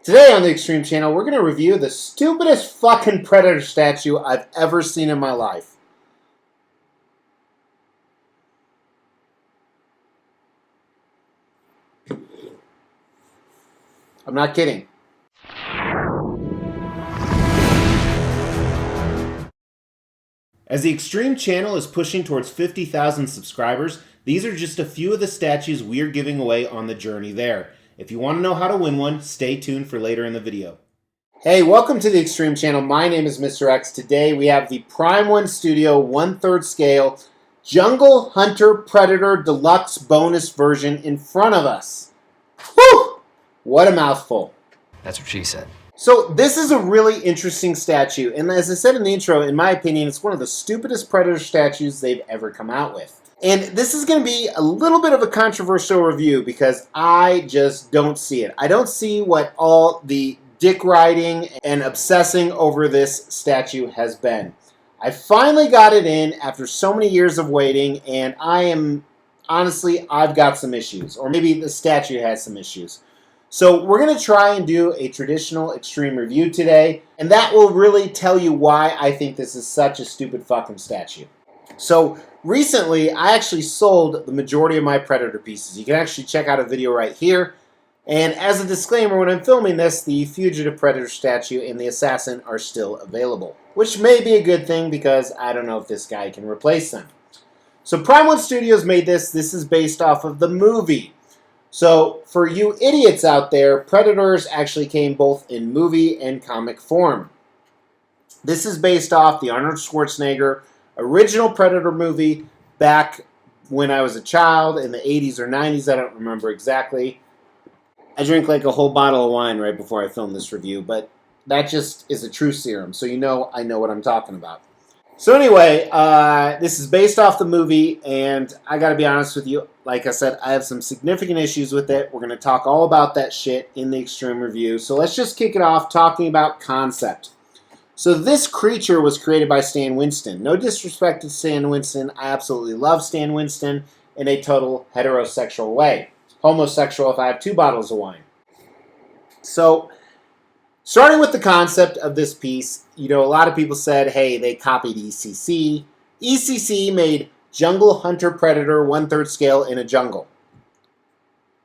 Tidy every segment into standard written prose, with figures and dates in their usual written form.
Today on the Extreme Channel, we're going to review the stupidest fucking Predator statue I've ever seen in my life. I'm not kidding. As the Extreme Channel is pushing towards 50,000 subscribers, these are just a few of the statues we are giving away on the journey there. If you want to know how to win one, stay tuned for later in the video. Hey, welcome to the Extreme Channel. My name is Mr. X. Today we have the Prime 1 Studio 1/3 scale Jungle Hunter Predator Deluxe bonus version in front of us. Whew! What a mouthful. That's what she said. So this is a really interesting statue, and as I said in the intro, in my opinion, it's one of the stupidest Predator statues they've ever come out with. And this is going to be a little bit of a controversial review because I just don't see it. I don't see what all the dick riding and obsessing over this statue has been. I finally got it in after so many years of waiting, and honestly, I've got some issues. Or maybe the statue has some issues. So we're going to try and do a traditional extreme review today, and that will really tell you why I think this is such a stupid fucking statue. So recently, I actually sold the majority of my Predator pieces. You can actually check out a video right here. And as a disclaimer, when I'm filming this, the Fugitive Predator statue and the Assassin are still available, which may be a good thing because I don't know if this guy can replace them. So Prime 1 Studios made this. This is based off of the movie. So, for you idiots out there, Predators actually came both in movie and comic form. This is based off the Arnold Schwarzenegger original Predator movie back when I was a child in the 80s or 90s, I don't remember exactly. I drank like a whole bottle of wine right before I filmed this review, but that just is a true serum, so you know I know what I'm talking about. So anyway, this is based off the movie, and I gotta be honest with you, like I said, I have some significant issues with it. We're gonna talk all about that shit in the Extreme Review. So let's just kick it off talking about concept. So this creature was created by Stan Winston. No disrespect to Stan Winston, I absolutely love Stan Winston in a total heterosexual way. Homosexual if I have 2 bottles of wine. So, starting with the concept of this piece, you know, a lot of people said, hey, they copied ECC. ECC made Jungle Hunter Predator 1/3 scale in a jungle.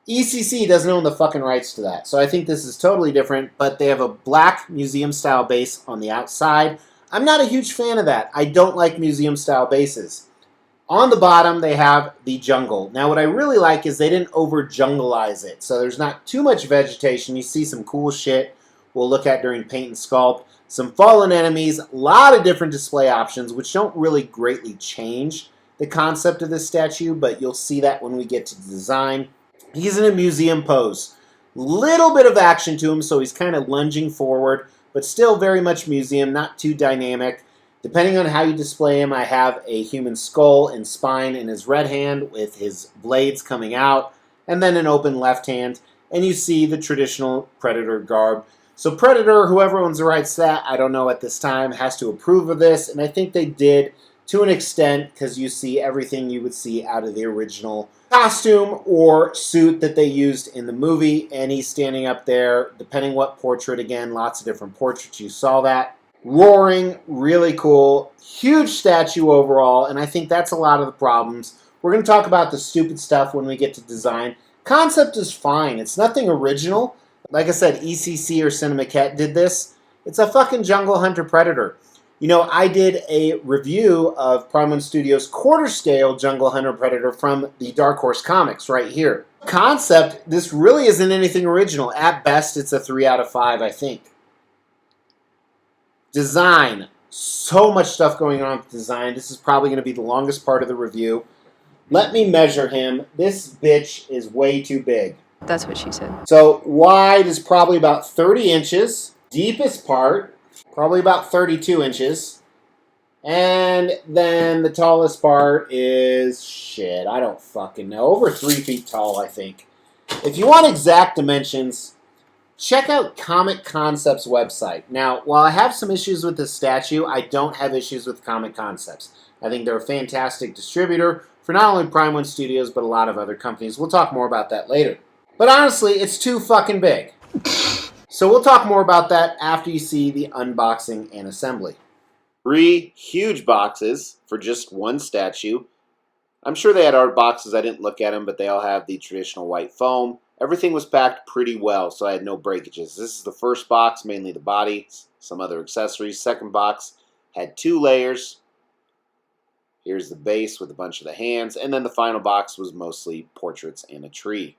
ECC doesn't own the fucking rights to that, so I think this is totally different, but they have a black museum-style base on the outside. I'm not a huge fan of that. I don't like museum-style bases. On the bottom, they have the jungle. Now, what I really like is they didn't over-jungleize it, so there's not too much vegetation. You see some cool shit we'll look at during paint and sculpt. Some fallen enemies, a lot of different display options, which don't really greatly change the concept of this statue, but you'll see that when we get to the design. He's in a museum pose. Little bit of action to him, so he's kind of lunging forward, but still very much museum, not too dynamic. Depending on how you display him, I have a human skull and spine in his red hand with his blades coming out, and then an open left hand, and you see the traditional Predator garb. So Predator, whoever owns the rights to that, I don't know at this time, has to approve of this, and I think they did to an extent because you see everything you would see out of the original costume or suit that they used in the movie, and he's standing up there, depending what portrait, again, lots of different portraits, you saw that. Roaring, really cool, huge statue overall, and I think that's a lot of the problems. We're going to talk about the stupid stuff when we get to design. Concept is fine, it's nothing original. Like I said, ECC or Cinemaquette did this. It's a fucking Jungle Hunter Predator. You know, I did a review of Prime 1 Studios quarter-scale Jungle Hunter Predator from the Dark Horse comics right here. Concept, this really isn't anything original. At best, it's a 3 out of 5, I think. Design. So much stuff going on with design. This is probably going to be the longest part of the review. Let me measure him. This bitch is way too big. That's what she said. So wide is probably about 30 inches. Deepest part, probably about 32 inches. And then the tallest part is, shit, I don't fucking know. Over 3 feet tall, I think. If you want exact dimensions, check out Comic Concepts' website. Now, while I have some issues with this statue, I don't have issues with Comic Concepts. I think they're a fantastic distributor for not only Prime 1 Studios, but a lot of other companies. We'll talk more about that later. But honestly, it's too fucking big. So we'll talk more about that after you see the unboxing and assembly. 3 huge boxes for just one statue. I'm sure they had art boxes. I didn't look at them, but they all have the traditional white foam. Everything was packed pretty well, so I had no breakages. This is the first box, mainly the body, some other accessories. Second box had 2 layers. Here's the base with a bunch of the hands, and then the final box was mostly portraits and a tree.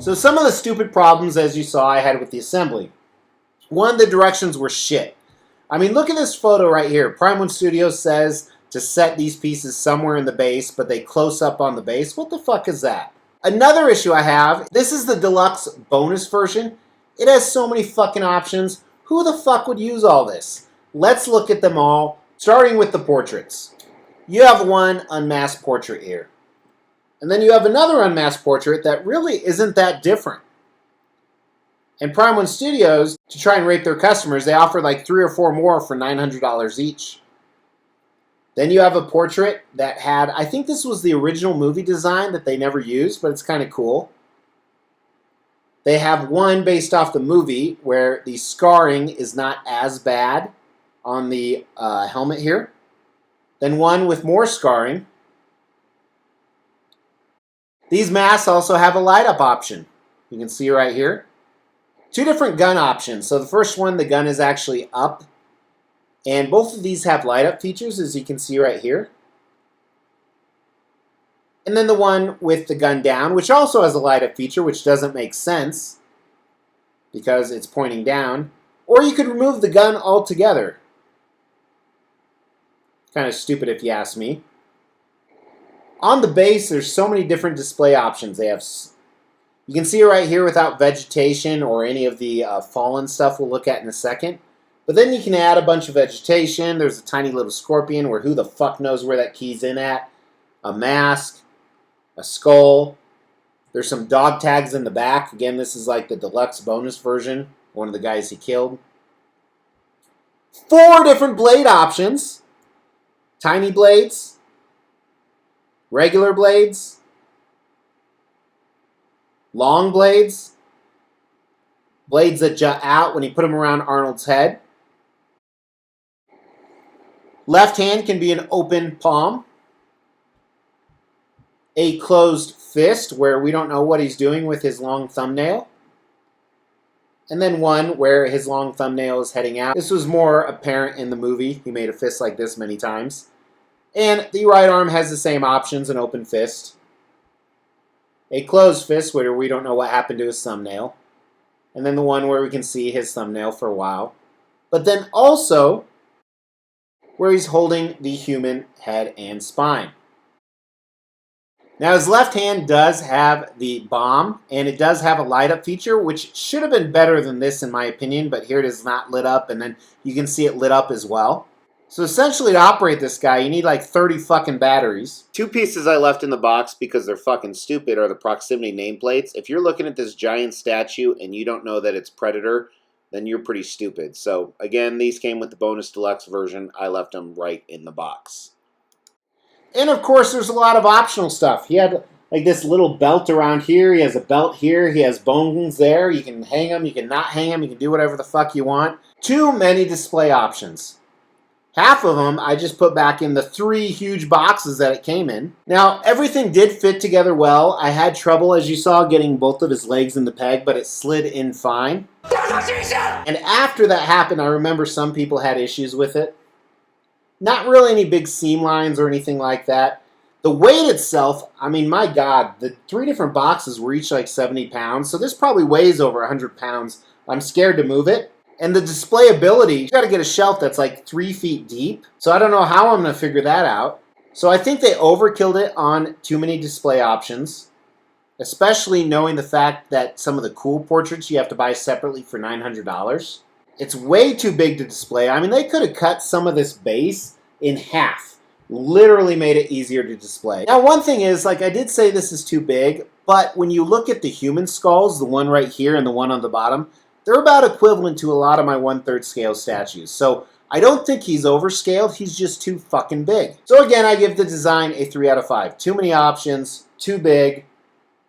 So some of the stupid problems, as you saw, I had with the assembly. One, the directions were shit. I mean, look at this photo right here. Prime One Studios says to set these pieces somewhere in the base, but they close up on the base. What the fuck is that? Another issue I have, this is the deluxe bonus version. It has so many fucking options. Who the fuck would use all this? Let's look at them all, starting with the portraits. You have one unmasked portrait here. And then you have another unmasked portrait that really isn't that different. And Prime One Studios, to try and rape their customers, they offer like 3 or 4 more for $900 each. Then you have a portrait that had, I think this was the original movie design that they never used, but it's kind of cool. They have one based off the movie where the scarring is not as bad on the helmet here. Then one with more scarring. These masks also have a light-up option. You can see right here. 2 different gun options. So the first one, the gun is actually up. And both of these have light-up features, as you can see right here. And then the one with the gun down, which also has a light-up feature, which doesn't make sense because it's pointing down. Or you could remove the gun altogether. Kind of stupid if you ask me. On the base, there's so many different display options. They have, you can see it right here without vegetation or any of the fallen stuff we'll look at in a second. But then you can add a bunch of vegetation. There's a tiny little scorpion where who the fuck knows where that key's in at. A mask, a skull. There's some dog tags in the back. Again, this is like the deluxe bonus version. One of the guys he killed. 4 different blade options. Tiny blades. Regular blades, long blades, blades that jut out when you put them around Arnold's head. Left hand can be an open palm, a closed fist where we don't know what he's doing with his long thumbnail, and then one where his long thumbnail is heading out. This was more apparent in the movie. He made a fist like this many times. And the right arm has the same options, an open fist, a closed fist where we don't know what happened to his thumbnail, and then the one where we can see his thumbnail for a while. But then also where he's holding the human head and spine. Now his left hand does have the bomb, and it does have a light up feature, which should have been better than this in my opinion, but here it is not lit up, and then you can see it lit up as well. So essentially to operate this guy, you need like 30 fucking batteries. 2 pieces I left in the box because they're fucking stupid are the proximity nameplates. If you're looking at this giant statue and you don't know that it's Predator, then you're pretty stupid. So again, these came with the bonus deluxe version. I left them right in the box. And of course, there's a lot of optional stuff. He had like this little belt around here. He has a belt here. He has bones there. You can hang them. You can not hang them. You can do whatever the fuck you want. Too many display options. Half of them I just put back in the 3 huge boxes that it came in. Now, everything did fit together well. I had trouble, as you saw, getting both of his legs in the peg, but it slid in fine. And after that happened, I remember some people had issues with it. Not really any big seam lines or anything like that. The weight itself, I mean, my God, the 3 different boxes were each like 70 pounds, so this probably weighs over 100 pounds. I'm scared to move it. And the displayability, you gotta get a shelf that's like 3 feet deep. So I don't know how I'm gonna figure that out. So I think they overkilled it on too many display options, especially knowing the fact that some of the cool portraits you have to buy separately for $900. It's way too big to display. I mean, they could have cut some of this base in half. Literally made it easier to display. Now, one thing is, like I did say this is too big, but when you look at the human skulls, the one right here and the one on the bottom, they're about equivalent to a lot of my 1/3 scale statues. So I don't think he's overscaled. He's just too fucking big. So again, I give the design a 3 out of 5. Too many options, too big,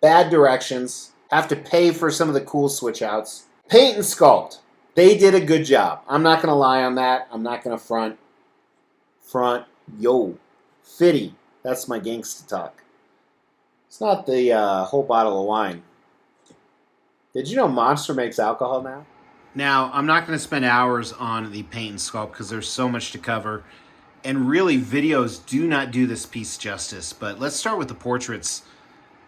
bad directions, have to pay for some of the cool switch outs. Paint and sculpt. They did a good job. I'm not going to lie on that. I'm not going to front. Yo. Fitty. That's my gangsta talk. It's not the whole bottle of wine. Did you know Monster makes alcohol now? Now, I'm not going to spend hours on the paint and sculpt because there's so much to cover. And really, videos do not do this piece justice. But let's start with the portraits.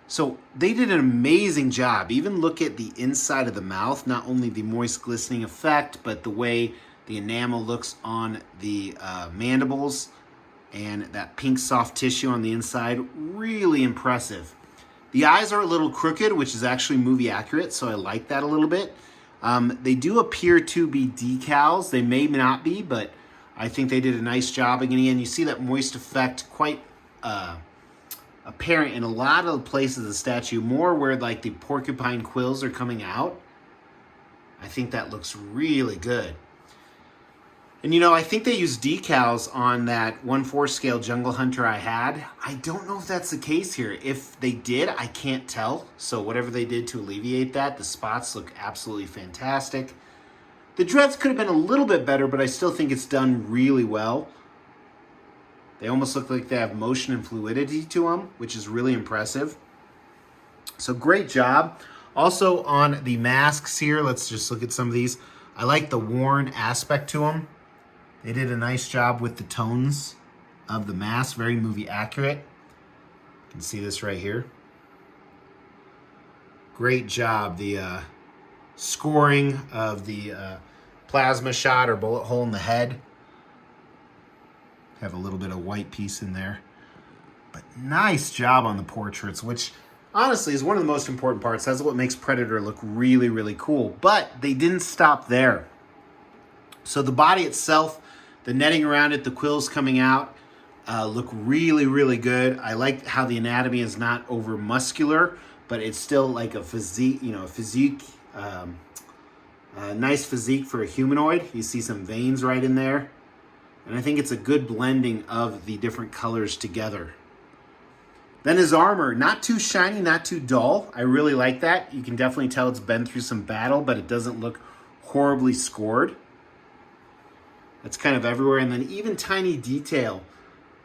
So they did an amazing job. Even look at the inside of the mouth. Not only the moist glistening effect, but the way the enamel looks on the mandibles. And that pink soft tissue on the inside. Really impressive. The eyes are a little crooked, which is actually movie accurate, so I like that a little bit. They do appear to be decals. They may not be, but I think they did a nice job. Again, you see that moist effect quite apparent in a lot of places of the statue, more where like the porcupine quills are coming out. I think that looks really good. And you know, I think they used decals on that 1/4 scale jungle hunter I had. I don't know if that's the case here. If they did, I can't tell. So whatever they did to alleviate that, the spots look absolutely fantastic. The dreads could have been a little bit better, but I still think it's done really well. They almost look like they have motion and fluidity to them, which is really impressive. So great job. Also on the masks here, let's just look at some of these. I like the worn aspect to them. They did a nice job with the tones of the mask, very movie accurate. You can see this right here. Great job. The scoring of the plasma shot or bullet hole in the head. Have a little bit of white piece in there. But nice job on the portraits, which honestly is one of the most important parts. That's what makes Predator look really, really cool. But they didn't stop there. So the body itself, the netting around it, the quills coming out, look really, really good. I like how the anatomy is not over muscular, but it's still like a physique, you know, a nice physique for a humanoid. You see some veins right in there. And I think it's a good blending of the different colors together. Then his armor, not too shiny, not too dull. I really like that. You can definitely tell it's been through some battle, but it doesn't look horribly scored. That's kind of everywhere. And then even tiny detail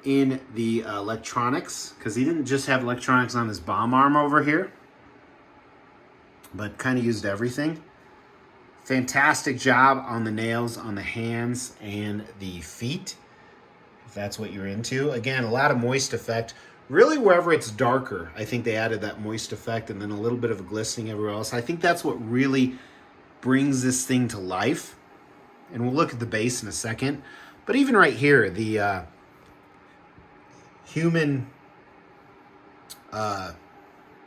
in the electronics, because he didn't just have electronics on his bomb arm over here, but kind of used everything. Fantastic job on the nails on the hands and the feet, if that's what you're into. Again, a lot of moist effect. Really, wherever it's darker, I think they added that moist effect, and then a little bit of a glistening everywhere else. I think that's what really brings this thing to life. And we'll look at the base in a second. But even right here, the human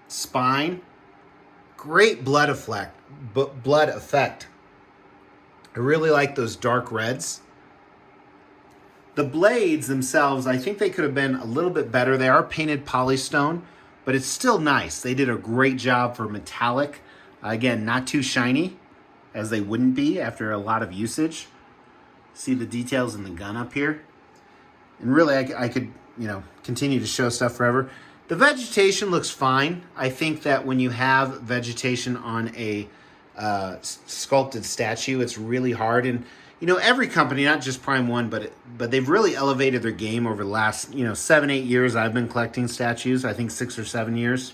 spine, great blood effect. I really like those dark reds. The blades themselves, I think they could have been a little bit better. They are painted polystone, but it's still nice. They did a great job for metallic. Again, not too shiny, as they wouldn't be after a lot of usage. See the details in the gun up here. And really, I could, you know, continue to show stuff forever. The vegetation looks fine. I think that when you have vegetation on a sculpted statue, it's really hard. And, You know, every company, not just Prime One, but they've really elevated their game over the last 7-8 years. I've been collecting statues. I think 6 or 7 years.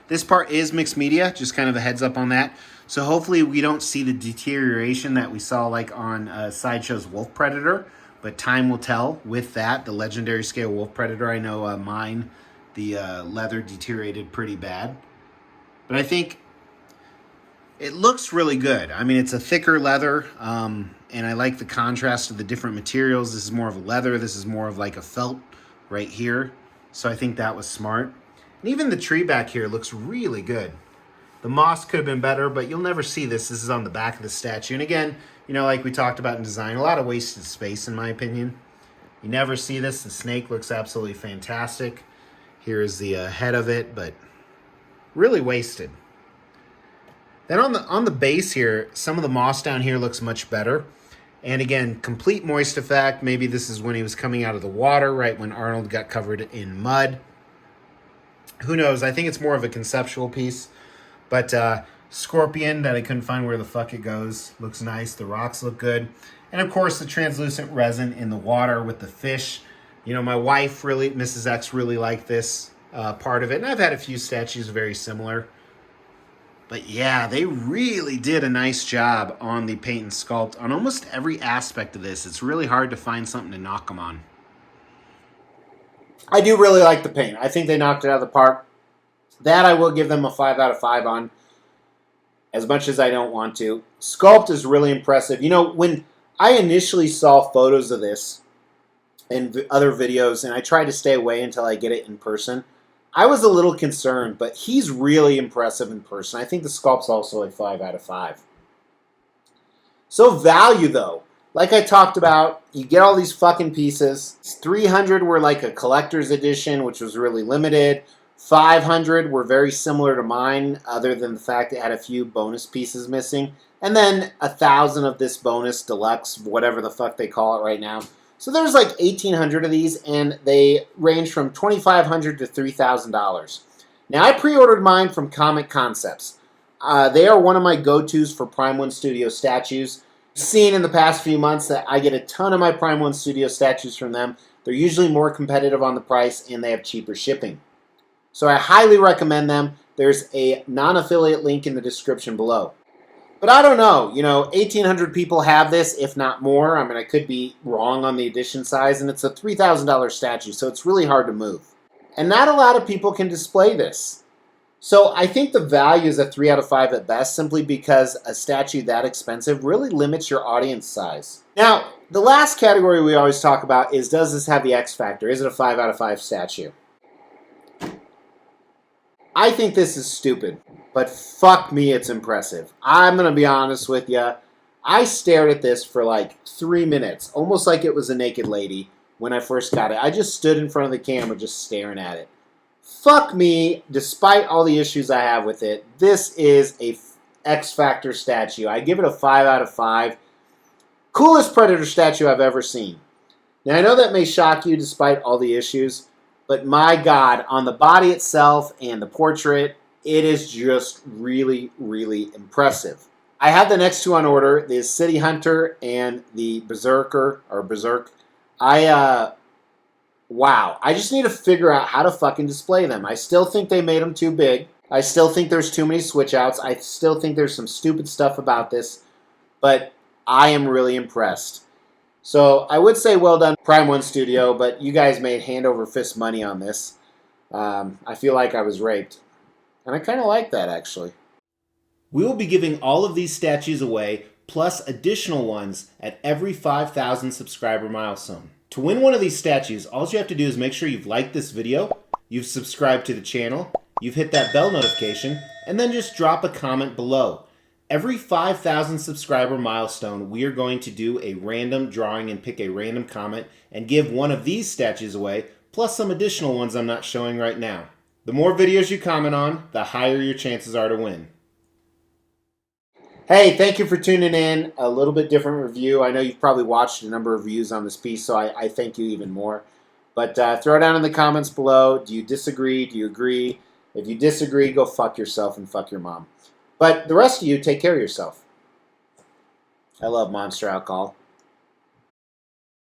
This part is mixed media, just kind of a heads up on that. So hopefully we don't see the deterioration that we saw like on Sideshow's Wolf Predator, but time will tell with that. The legendary scale Wolf Predator, I know mine, the leather deteriorated pretty bad. But I think it looks really good. I mean, it's a thicker leather, and I like the contrast of the different materials. This is more of a leather. This is more of like a felt right here. So I think that was smart. And even the tree back here looks really good. The moss could have been better, but you'll never see this. This is on the back of the statue. And again, like we talked about in design, a lot of wasted space in my opinion. You never see this. The snake looks absolutely fantastic. Here's the head of it, but really wasted. Then on the base here, some of the moss down here looks much better. And again, complete moist effect. Maybe this is when he was coming out of the water, right when Arnold got covered in mud. Who knows? I think it's more of a conceptual piece. But Scorpion, that I couldn't find where the fuck it goes, looks nice. The rocks look good. And of course, the translucent resin in the water with the fish. My wife, Mrs. X, really liked this part of it. And I've had a few statues very similar. But yeah, they really did a nice job on the paint and sculpt on almost every aspect of this. It's really hard to find something to knock them on. I do really like the paint. I think they knocked it out of the park. That I will give them a 5 out of 5 on, as much as I don't want to. Sculpt is really impressive. When I initially saw photos of this and other videos, and I tried to stay away until I get it in person, I was a little concerned, but he's really impressive in person. I think the sculpt's also a 5 out of 5. So value, though. Like I talked about, you get all these fucking pieces. 300 were like a collector's edition, which was really limited. 500 were very similar to mine, other than the fact it had a few bonus pieces missing. And then 1,000 of this bonus deluxe, whatever the fuck they call it right now. So there's like 1,800 of these, and they range from $2,500 to $3,000. Now, I pre-ordered mine from Comic Concepts. They are one of my go-tos for Prime 1 Studio statues. Seen in the past few months that I get a ton of my Prime 1 Studio statues from them. They're usually more competitive on the price, and they have cheaper shipping. So I highly recommend them. There's a non-affiliate link in the description below. But I don't know, 1,800 people have this, if not more. I mean, I could be wrong on the edition size, and it's a $3,000 statue, so it's really hard to move. And not a lot of people can display this. So I think the value is a 3 out of 5 at best, simply because a statue that expensive really limits your audience size. Now, the last category we always talk about is, does this have the X factor? Is it a 5 out of 5 statue? I think this is stupid, but fuck me, it's impressive. I'm going to be honest with you. I stared at this for like 3 minutes, almost like it was a naked lady when I first got it. I just stood in front of the camera just staring at it. Fuck me, despite all the issues I have with it, this is a X Factor statue. I give it a 5 out of 5. Coolest Predator statue I've ever seen. Now, I know that may shock you despite all the issues, but my God, on the body itself and the portrait, it is just really, really impressive. I have the next two on order, the City Hunter and the Berserker, or Berserk. Wow. I just need to figure out how to fucking display them. I still think they made them too big. I still think there's too many switch outs. I still think there's some stupid stuff about this. But I am really impressed. So I would say well done, Prime 1 Studio, but you guys made hand over fist money on this. I feel like I was raped. And I kind of like that, actually. We will be giving all of these statues away, plus additional ones, at every 5,000 subscriber milestone. To win one of these statues, all you have to do is make sure you've liked this video, you've subscribed to the channel, you've hit that bell notification, and then just drop a comment below. Every 5,000 subscriber milestone, we are going to do a random drawing and pick a random comment and give one of these statues away, plus some additional ones I'm not showing right now. The more videos you comment on, the higher your chances are to win. Hey, thank you for tuning in. A little bit different review. I know you've probably watched a number of reviews on this piece, so I thank you even more. But throw down in the comments below, do you disagree? Do you agree? If you disagree, go fuck yourself and fuck your mom. But the rest of you, take care of yourself. I love Monster Alcohol.